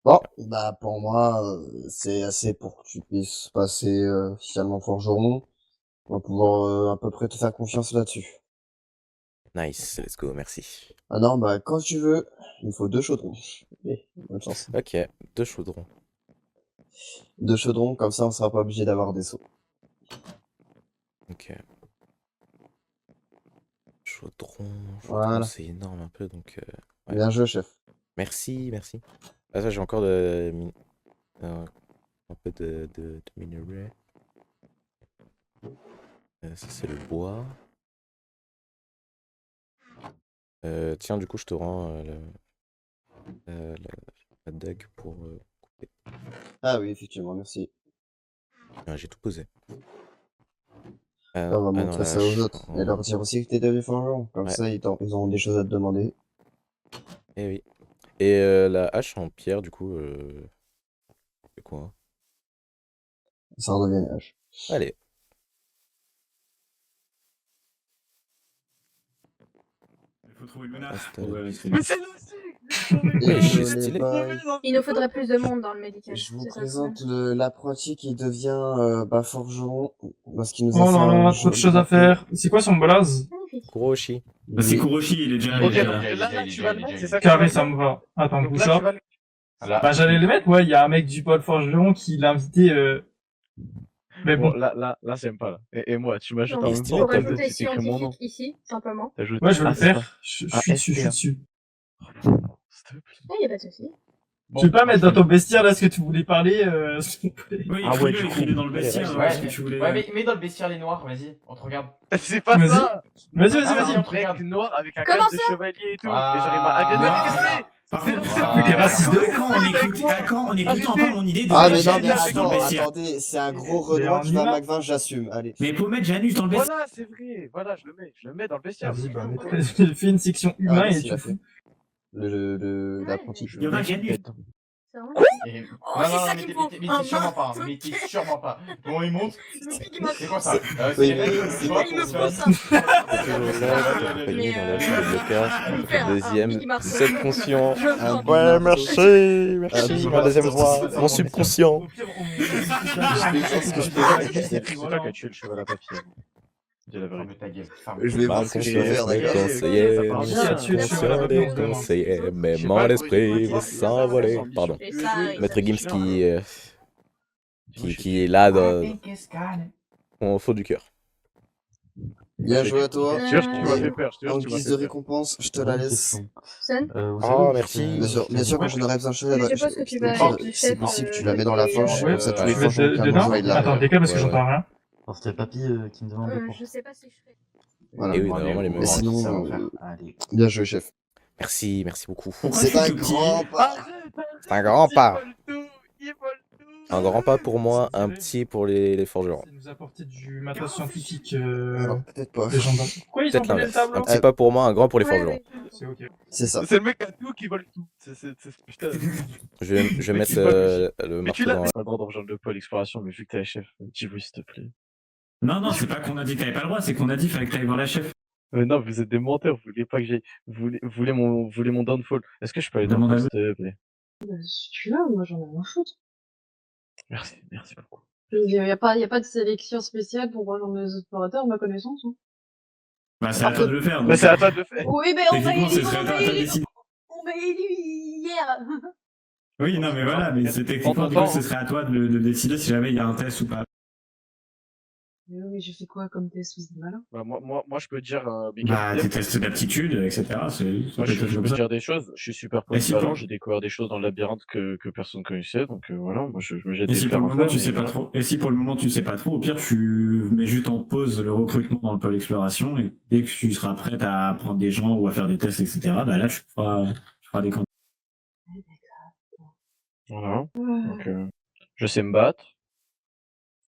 Bon, bah, pour moi, c'est assez pour que tu puisses passer officiellement forgeron. On va pouvoir à peu près te faire confiance là-dessus. Nice, let's go, merci. Ah non, bah, quand tu veux, il faut 2 chaudrons. Allez, bonne chance. Ok, 2 chaudrons. 2 chaudrons, comme ça, on sera pas obligé d'avoir des seaux. Ok. Chaudron, Voilà. c'est énorme un peu, donc... ouais. Bien joué, chef. Merci, merci. Ah ça, j'ai encore de... un peu de minerai. Ça, c'est le bois. Tiens, du coup, je te rends la dague pour couper. Ah oui, effectivement, merci. Ah, j'ai tout posé. On va montrer la ça aux hache autres. en- Et leur dire aussi que t'es devenu forgeron. Comme Ouais. ça, ils auront des choses à te demander. Eh oui. Et la hache en pierre, du coup, c'est quoi? Ça redevient une hache. Allez. Il faut trouver le menace. Installe. Ouais, Mais c'est nous aussi! Oui, c'est stylé. Il nous faudrait plus de monde dans le médical. Je vous c'est ça, présente l'apprenti qui devient forgeron parce qu'il nous a Oh fait là un là, jeu trop de choses à faire. C'est quoi son blaze? magnifique. Kuroshi. Bah, c'est Kuroshi, il est déjà. Ok, il est donc déjà- là, tu vas le mettre, c'est ça que Carré, tu vas ça le me va. Attends, mettre. Donc bouge là, ça. tu vas le... Bah, j'allais le mettre, ouais. Il y a un mec du pôle forgeron qui l'a invité. Mais Bon, bon. là, j'aime pas, là. Et moi, tu m'ajoutes Non, en il est même stylé, temps, Faut t'as t'as rajouter t'écris mon nom. scientifique ici, simplement. T'ajoutes Ouais, je vais le ASA. faire. Je suis dessus, je suis ASTA. dessus. S'il te plaît. Ah, y a pas de souci. Tu veux pas mettre dans ton bestiaire là ce que tu voulais parler s'il vous plaît. Oui, Ah ouais, écris-le, du coup. écris-le dans le bestiaire. Ouais, ce que tu voulais. ouais, mets dans le bestiaire les noirs, vas-y, on te regarde. C'est pas Vas-y. ça! Vas-y, Ah, vas-y, vas-y. on te regarde. Mec noir avec un Comment casque de ça chevalier et tout. Ah, Et j'arrive à agresser. Par C'est contre, le T'es raciste de quand on écoute pas mon idée de Ah, mais mettre non, mais Janus dans le attends, bestiaire. attendez, c'est un gros Mais Renoir en qui va à humain. McVin, j'assume. Allez. Mais faut mettre Janus dans le bestiaire. Voilà, c'est vrai. Voilà, je le mets dans le bestiaire. Vas-y, bah, fais une section humain Ah, et vas-y, tu la fous. l'apprenti. Il y aura Janus. C'est vraiment- Et... Oh, non, c'est non, ça mais qu'il t'es faut. mais Un t'es sûrement mort. pas, hein, mais t'es sûrement pas. Bon, il monte. C'est quoi ça Oui, c'est oui, c'est oui, quoi Il me ton faut ça. C'est toujours là, accompagné Mais, dans la chute de blocage. faire un Deuxième, Mickey Mouse. vous êtes conscient. Je Un prends. Ouais, Marceau. merci, ma deuxième voix, mon subconscient. Ce que je peux faire, C'est toi qui as tué le cheval à papier. Dis la vérité. Ferme ta gueule, ferme. je vais Ma voir ce que je peux conscience faire, me d'accord. conseillait, Ça mon part bien, tu es subconscient cheval, me on demande. conseillait, mais Je sais mon pas, esprit je veut sais s'envoler. pas. Pardon. Et ça, Maître Gims Moi, qui est là dans, Qu'est-ce qu'elle au fond du cœur. Bien joué à toi. Je te jure que tu m'as fait peur. Je te jure En que tu m'as guise fait de peur. récompense, je te la laisse. Sun, Oh, merci. Bien sûr, quand je n'aurai besoin de choses, je suppose que tu vas c'est être le chef, possible, tu la mets dans la fange, Ouais, comme ça tous je les vais forgerons être qui dedans. mangent, ils la Attends, décale parce que Ouais, j'entends rien. Alors, c'était Papy qui me demandait pour. Je sais pas si je ferai. Voilà. Et oui, Bon, allez, normalement, les on mêmes. Mais va sinon, voir qui ça va faire. Allez. bien joué, chef. Merci, merci beaucoup. Pourquoi C'est tu un te dis- grand pas. C'est un grand pas. Il vole tout. Un grand pas pour moi, Ça un dirait. petit pour les forgerons. C'est nous apporter du matos scientifique Alors, peut-être pas. légendaire. Pourquoi ils ont Peut-être volé le l'inverse. tableau Un petit pas pour moi, un grand pour les Ouais, forgerons. ouais. C'est ok. C'est ça. C'est le mec à tout qui vole tout. Putain. Je vais Mais mettre tu voles. le Mais tu marteau l'as. dans. Pas le droit de rejoindre le pôle exploration, mais vu que t'es la chef, dis-oui s'il te plaît. Non, c'est pas qu'on a dit que t'avais pas le droit, c'est qu'on a dit qu'il fallait que t'ailles voir la chef. Non, vous êtes des menteurs, vous voulez pas que j'aille. Vous voulez mon downfall. Est-ce que je peux aller dans Demande le à pôle, s'il te plaît? Si tu veux, moi j'en ai rien à foutre. Merci beaucoup. Il y a pas de sélection spéciale pour rejoindre les explorateurs, à ma connaissance. Hein. Bah, c'est à toi de le faire. Mais donc, c'est à toi de le faire. Oui, mais on m'a Techniquement, ce élu, serait à toi de décider. on m'a élu hier. Oui, non, mais voilà, mais c'est techniquement, du coup, ce serait à toi de décider si jamais il y a un test ou pas. Mais j'ai fait quoi comme test, vous êtes malin? Bah, moi, je peux te dire, mes Bah, capitaines, tes tests d'aptitude, etc. moi, je peux te dire des choses. Je suis super Et si polyvalent, pour- j'ai découvert des choses dans le labyrinthe que personne connaissait, donc voilà, moi, je me jette Et des si pour fleurs le un moment peu, tu mais sais pas voilà. trop, et si pour le moment tu sais pas trop, au pire tu mets juste en pause le recrutement dans le pôle exploration et dès que tu seras prête à prendre des gens ou à faire des tests, etc. Bah là tu feras des candidats. Voilà. Donc, je sais me battre.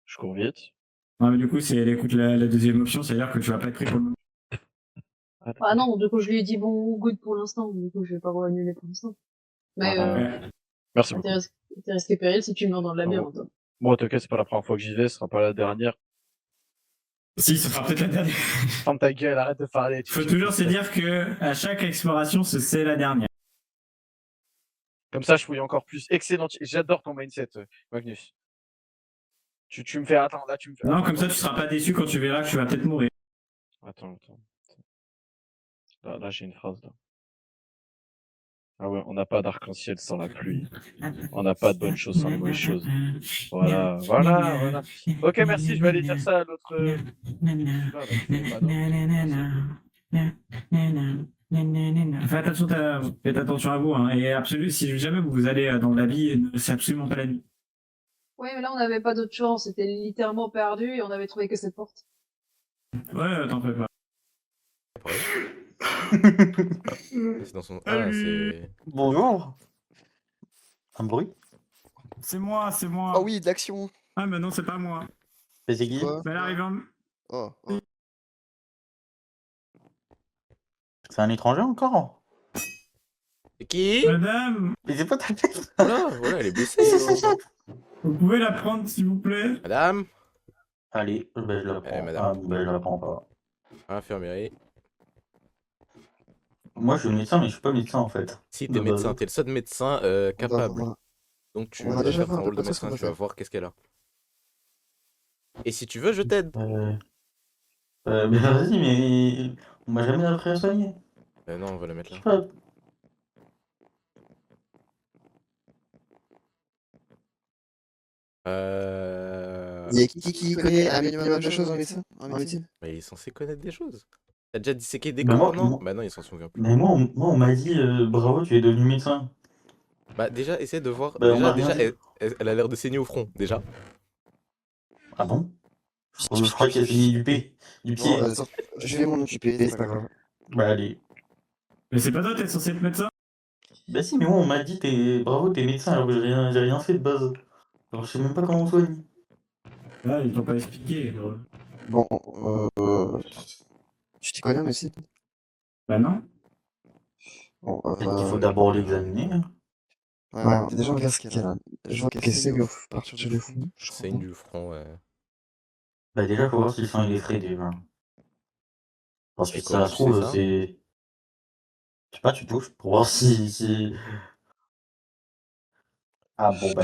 Je cours vite. Ouais, mais du coup, si elle écoute la deuxième option, c'est-à-dire que tu vas pas être pris pour le moment. Ah non, du coup je lui ai dit bon good pour l'instant, du coup je vais pas annuler pour l'instant. Mais Ouais. Merci beaucoup. t'es risqué péril si tu meurs dans le labyrinthe. Hein. Bon, en tout cas, c'est pas la première fois que j'y vais, ce sera pas la dernière. Si, ce sera peut-être la dernière. Ferme ta gueule, arrête de parler. Faut toujours se dire que à chaque exploration, c'est la dernière. Comme ça, je fouille encore plus. Excellent. J'adore ton mindset, Magnus. Tu me fais attendre, là, tu me fais. Non, attends, comme ça, tu seras pas déçu quand tu verras que tu vas peut-être mourir. Attends. Là, j'ai une phrase, là. Ah ouais, on n'a pas d'arc-en-ciel sans la pluie. On n'a pas de bonnes choses sans les mauvaises choses. Voilà. Ok, merci, je vais aller dire ça à l'autre. Faites attention à vous, hein. Et absolument, si jamais vous allez dans la vie, c'est absolument pas la nuit. Ouais, mais là on n'avait pas d'autre chance, c'était littéralement perdu et on avait trouvé que cette porte. Ouais, t'en fais pas. C'est dans son. Ah, c'est. Bonjour. Un bruit? C'est moi. Ah oui, de l'action. Ah, mais non, c'est pas moi. Mais c'est qui? Quoi? Mais elle arrive en... Oh. C'est un étranger encore? C'est qui? Madame, Mais c'est pas ta tête. Voilà, elle est blessée. vous pouvez la prendre, s'il vous plaît? Madame, Allez, ben je la prends. madame. Ah, ben je la prends pas. infirmerie. Moi je suis médecin, mais je suis pas médecin en fait. Si, De t'es base. médecin, t'es le seul médecin capable. Donc tu on va vas déjà faire voir ton à peu rôle de près ce qu'on médecin, va tu vas faire. voir qu'est-ce qu'elle a. Et si tu veux, je t'aide. Mais vas-y, mais on m'a jamais appris à soigner. Non, on va la mettre Je là. sais pas. Il y a qui connaît un minimum de choses en médecine? Mais il est censé connaître des choses. T'as déjà disséqué des Bah, corps, moi- non? moi- Bah non, il s'en souvient plus. Mais moi on m'a dit bravo, tu es devenu médecin. Bah déjà, essaie de voir. Bah, on m'a rien Déjà, dit. elle a l'air de saigner au front, déjà. Ah bon? Je crois qu'il a fini du pied. Non, je vais m'en occuper, c'est pas grave. Bah allez. Mais c'est pas toi, t'es censé être médecin? Bah si, mais moi on m'a dit bravo, t'es médecin alors que j'ai rien fait de base. Alors je sais même pas comment on soigne. Ah, ils t'ont pas expliqué. Bon, tu t'y connais en médecine? Bah non. Bon, Peut-être qu'il faut d'abord l'examiner. Hein. ouais, déjà regarde ce qu'il y a là. Je vois qu'elle saigne à partir du fond. Je crois. Saigne du front, ouais. Bah déjà faut voir si le sang il est frais déjà. Ensuite Et ça comment se tu sais trouve ça? c'est. Je sais pas, tu touches pour voir si. Ah bon bah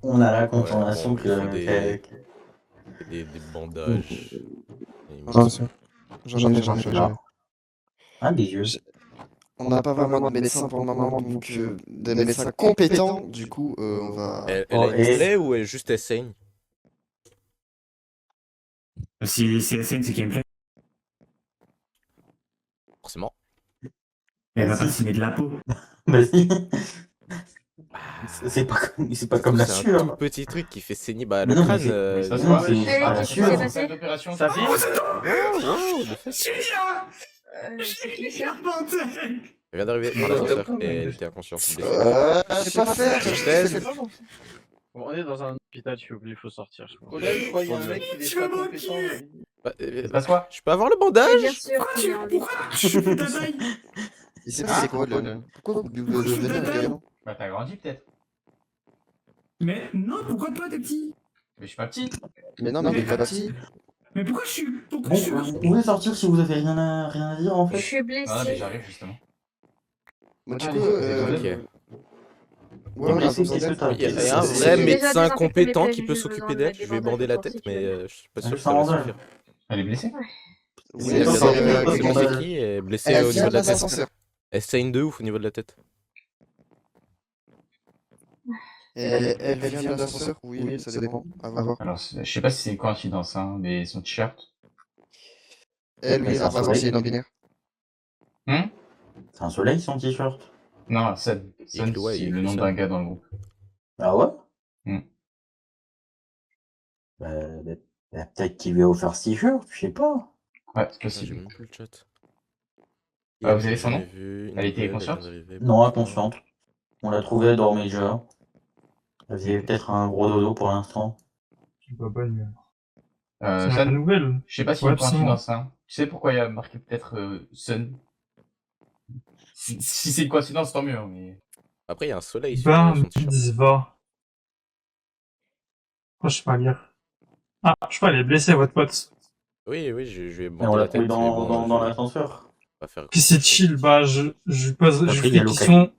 on a la confirmation bon, il faut que. des bandages. Attention. J'en ai. Ah des yeux. On n'a pas vraiment de médecin pour le moment, donc des médecins compétents, du coup, on va... Elle a une plaie ou elle juste elle saigne? Si elle saigne, c'est qu'il y a une plaie. Forcément. Elle va pas saigner de la peau. Vas-y. C'est pas comme la C'est un sueur. tout petit truc qui fait saigner. Bah, Mais le non, mais crâne. c'est- Ça se non, voit, c'est- ouais. ah, la Qu'est-ce qui sueur. s'est passé? D'opération, Ça ça vit De fait. C'est qui ça? Elle vient d'arriver dans l'ascenseur et elle était inconsciente. blessée. C'est pas faire. Thèse. Bon, on est dans un hôpital, je suis oublié, il faut sortir. Je crois. Collègue, je crois qu'il y a un mec qui est pas compétent. Bah, passe quoi? je peux avoir le Mais bandage? bien sûr qu'il est en vie. Il sait c'est quoi le. Pourquoi vous venez à Guénon? Bah t'as grandi peut-être. Mais non, pourquoi pas, t'es petit? Mais je suis pas petit. Mais non, mais il est pas petit. Mais pourquoi je suis. Pourquoi Bon, je suis. vous pouvez sortir si vous avez rien à dire en Je fait. suis Ah mais blessée. j'arrive justement. Moi, du Ah, coup, Ok. ouais, on a Est-ce besoin que d'aide. t'as- Il y a C'est- un c'est- vrai J'ai déjà médecin désinfecté compétent mes qui plaies, peut j'ai s'occuper besoin de d'elle. mettre Je des vais bander la bandages tête, pour mais sortir. je suis pas sûr Elle que ça va s'en va. suffire. Elle est blessée? Oui, Elle elle vient vient d'arriver avec avec mon mon bandage. qui est blessée Elle au vient niveau de la tête. d'ascenseur. Elle saigne de ouf au niveau de la tête. Elle vient d'ascenseur? Oui, ça dépend. À voir. Alors je sais pas si c'est une coïncidence, hein, mais son t-shirt. Elle, oui, à voir si elle est non-binaire. C'est un soleil son t-shirt. Non, Sun, Il écrit, ouais, c'est il le écrit nom Sun. d'un gars dans le groupe. Ah ouais? Hmm. Bah, peut-être qu'il lui a offert ce t-shirt, je sais pas. Ouais, c'est J'ai possible. même plus le chat. Ah, vous avez son J'en ai nom? vu une Elle était nouvelle, consciente? vient d'arriver. Non, inconsciente. On l'a trouvée, elle dormait déjà. Elle faisait peut-être un gros dodo pour l'instant. Je vois pas mieux. C'est Sun, la nouvelle. je sais pas si c'est Ouais, une coïncidence, hein. Tu sais pourquoi il y a marqué peut-être Sun? Si c'est une coïncidence, tant mieux, hein, mais... Après, il y a un soleil sur Bam, son t-shirt. Zva. Oh, je sais pas lire. Ah, je crois qu'elle est blessée, votre pote. Oui, oui, je vais Et on bander l'a la tête. trouvé Mais bon, dans je vais l'ascenseur. pas faire. Puis c'est chill, bah, je lui pose, Après, je lui il y a fais l'occasion. question,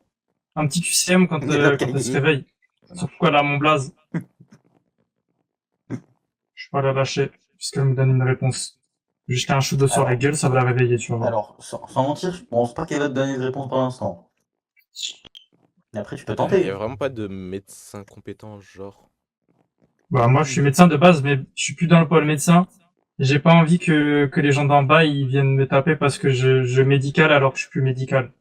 un petit QCM quand elle se réveille. Sur pourquoi elle a mon blaze. Je vais pas la lâcher, puisqu'elle me donne une réponse. Juste un shoot d'eau sur la gueule, ça va la réveiller, tu vois. Alors, sans mentir, je pense pas qu'elle va te donner de réponse pour l'instant. Mais après, tu peux Il y tenter. a vraiment pas de médecin compétent, genre. Bah, moi, je suis médecin de base, mais je suis plus dans le pôle médecin. J'ai pas envie que les gens d'en bas, ils viennent me taper parce que je médicale alors que je suis plus médical.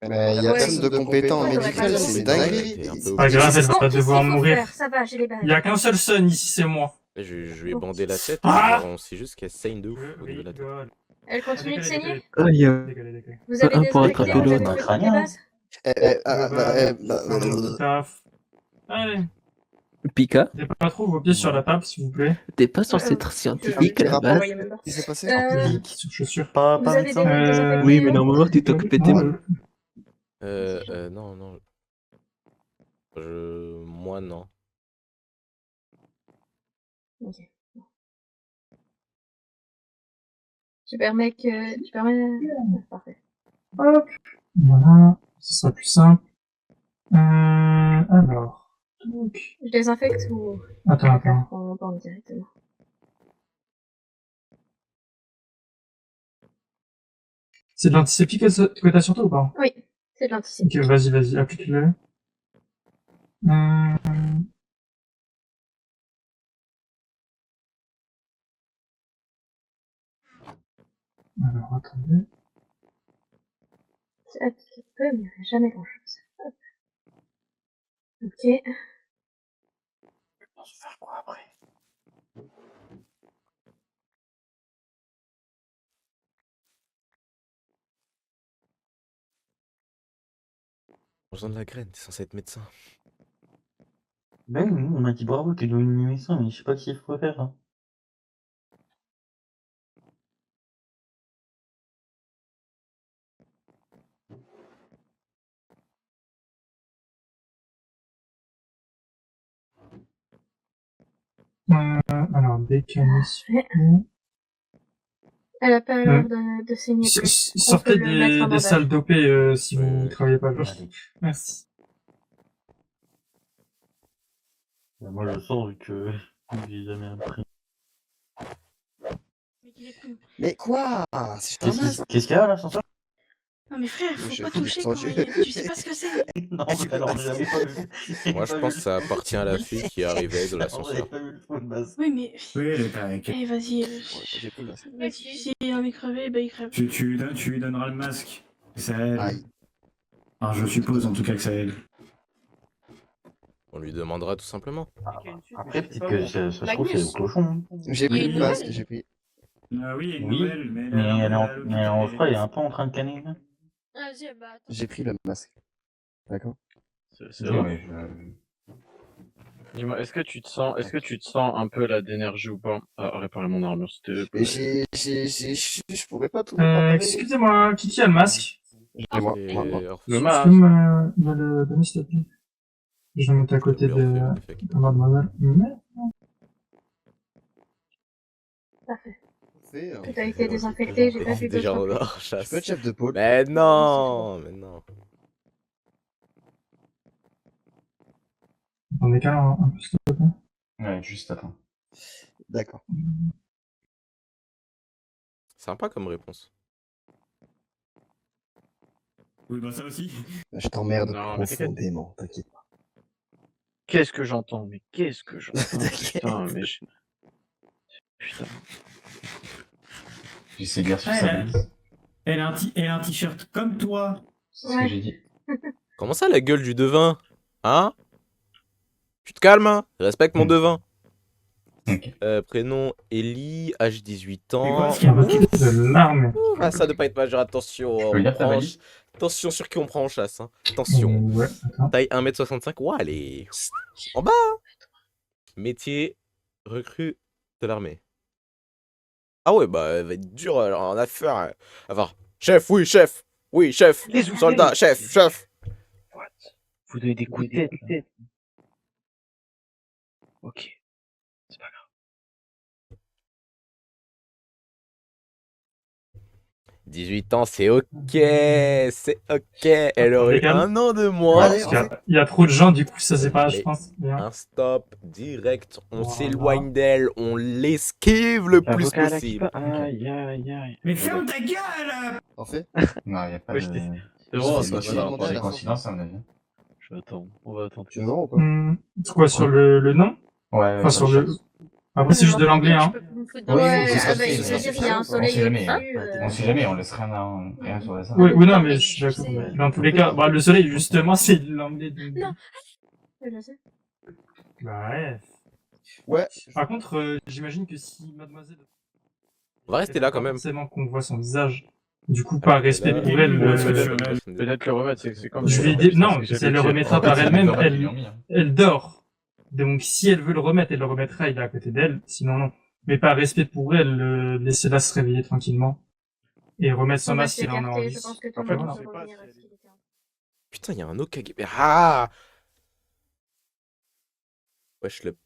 Mais il y a Ouais. personne de compétent en Ouais, médical, ouais, c'est ouais. dinguerie. T'es un peu C'est pas grave, elle Oh, va devoir qu'est-ce qu'il faut mourir. faire? Ça va, j'ai les Il y balles. a qu'un seul son ici, c'est moi. Là, je lui ai bandé la tête. Ah genre, on sait juste qu'elle saigne de ouf au niveau de la tête. Rigole. Elle continue de saigner? Décalé. Vous avez Un des pour injectés, attraper vous avez l'autre. fait Crânien. toutes les bases? Taf. Allez, Pika, mettez pas trop vos pieds sur la table, s'il vous plaît. t'es pas censé être scientifique à la base. Envoyez même pas. Qu'est-ce qui s'est passé? Sur chaussures. Pas Vous avez des désinfectés? Oui, mais normalement, tu t'occupes des mains. Non, non. Moi, non. Ok. Tu permets que... Tu permets... Parfait. Hop. Voilà, ce sera plus simple. Alors. Donc. Je désinfecte ou... Attends. On bande directement. C'est de l'antiseptique que t'as sur toi ou pas? Oui, c'est de l'antiseptique. Ok, vas-y, applique-le. Alors, attendez. C'est appliqué peu, mais il n'y a jamais grand-chose. Hop. Ok. On se faire quoi après? On besoin de la graine, t'es censé être médecin. Ben, nous, on m'a dit bravo, t'es devenu médecin, mais je sais pas ce qu'il faut faire. Hein. Alors, décamission. Elle a pas l'air de saigner plus. On peut Sortez le mettre un des bandage. salles d'OP si vous travaillez pas. Merci. Moi, je sors vu que j'ai jamais appris. Mais quoi? C'est un masque. Qu'est-ce qu'il y a à l'ascenseur? Non mais frère, faut Je pas fais toucher du quand tendu. tu sais pas ce que c'est. Non, alors j'avais pas vu. Moi, je pense que ça appartient à la fille qui arrivait de l'ascenseur. Oui mais... Oui, elle est avec. Eh vas-y, J'ai plus le masque. vas-y, si un est crevé, bah il crève. Tu lui donneras le masque. Ça aide. Aïe. Alors, je suppose en tout cas que ça aide. On lui demandera tout simplement. Après, peut-être que ça se trouve, c'est le cochon. J'ai pris le masque, j'ai pris. Oui, une Oui, nouvelle, mais mais en vrai, il est un peu en train de canner. Vas-y, bah attends. J'ai pris le masque. D'accord. C'est Non, vrai. mais Dis-moi, est-ce que tu te sens un peu là d'énergie ou pas à réparer mon armure, s'il te plaît? Je pourrais pas tout réparer. Excusez-moi, qui a le masque? J'ai moi. Et Le Tu masque. peux me le donner, s'il te plaît? Je vais monter à côté de mademoiselle. Parfait. Fait, Tout a été désinfecté, j'ai pas vu Déjà d'autres on trucs. en chasse. Je peux être chef de pôle. Mais non, mais non. On est qu'un un peu, s'il te plaît. ouais, juste attends. D'accord. Sympa comme réponse. Oui, bah ça aussi. Je t'emmerde Non, mais profondément, t'inquiète pas. Qu'est-ce que j'entends? Mais qu'est-ce que j'entends? Putain, mais putain. J'essaie de lire sur Ah, sa elle, bête. elle a un t-shirt comme toi. C'est ce que j'ai dit. Comment ça la gueule du devin? Hein? Tu te calmes, hein? Respecte mon devin. Prénom Ellie, âge 18 ans. quoi, ce qu'il y a marqué de l'arme? Ah, ça ne pas être majeur, attention. peux lire ta prend- valise Attention sur qui on prend en chasse. Hein. Attention. Ouais, attends. Taille 1m65. Ouais, allez. En bas. Métier recrue de l'armée. Ah ouais, bah, elle va être dur alors, en affaire. Enfin, chef, oui, chef. Oui, chef. Les ouvriers. Soldat, chef, chef. What? Vous donnez des coups de tête, là. Ok. C'est pas grave. 18 ans, c'est ok. C'est ok. Elle aurait les gars. 1 an de moins. Allez, Parce qu'il y a trop de gens, du coup, ça c'est pas, je Allez. pense. Bien. Un stop direct. On Voilà. s'éloigne d'elle. On l'esquive le plus L'avocat, là, qui possible. parle. Aïe, aïe, aïe. Mais ferme ta gueule! En fait, Non, il n'y a pas Oui, de... c'est bon, c'est ça ce que va. j'ai demandé à des la fin. coïncidences, à mon avis. Je vais attendre. On va attendre. tu veux voir ou pas? C'est quoi, sur le nom? Ouais, Enfin, sur le... Après, c'est juste de l'anglais, hein. Ouais, c'est ça, bah, il c'est veut dire, ça, il y a un c'est ça. On soleil sait jamais, hein. au-dessus. On sait jamais, on laisse rien sur ça. Oui, non, mais je suis d'accord. Dans tous les cas, bah, le soleil, justement, c'est de l'anglais. Non. Je sais. Bah, ouais. Ouais. Par contre, j'imagine que si mademoiselle... On va rester là quand même. Forcément qu'on voit son visage. Du coup, par respect là, pour il elle, faut Peut-être le remettre, c'est comme je ça. lui ai dit, non, C'est si elle le remettra En fait, par c'est elle-même, le ils l'ont mis, hein. elle dort. Donc, si elle veut le remettre, elle le remettra, il est à côté d'elle, sinon non. Mais par respect pour elle, laissez-la se réveiller tranquillement. Et remettre son On va masque si elle en a envie. Je pense que tout En le fait, monde on peut sait pas revenir si à ce qu'il était. Putain, il y a un Okage. Ah! Wesh, le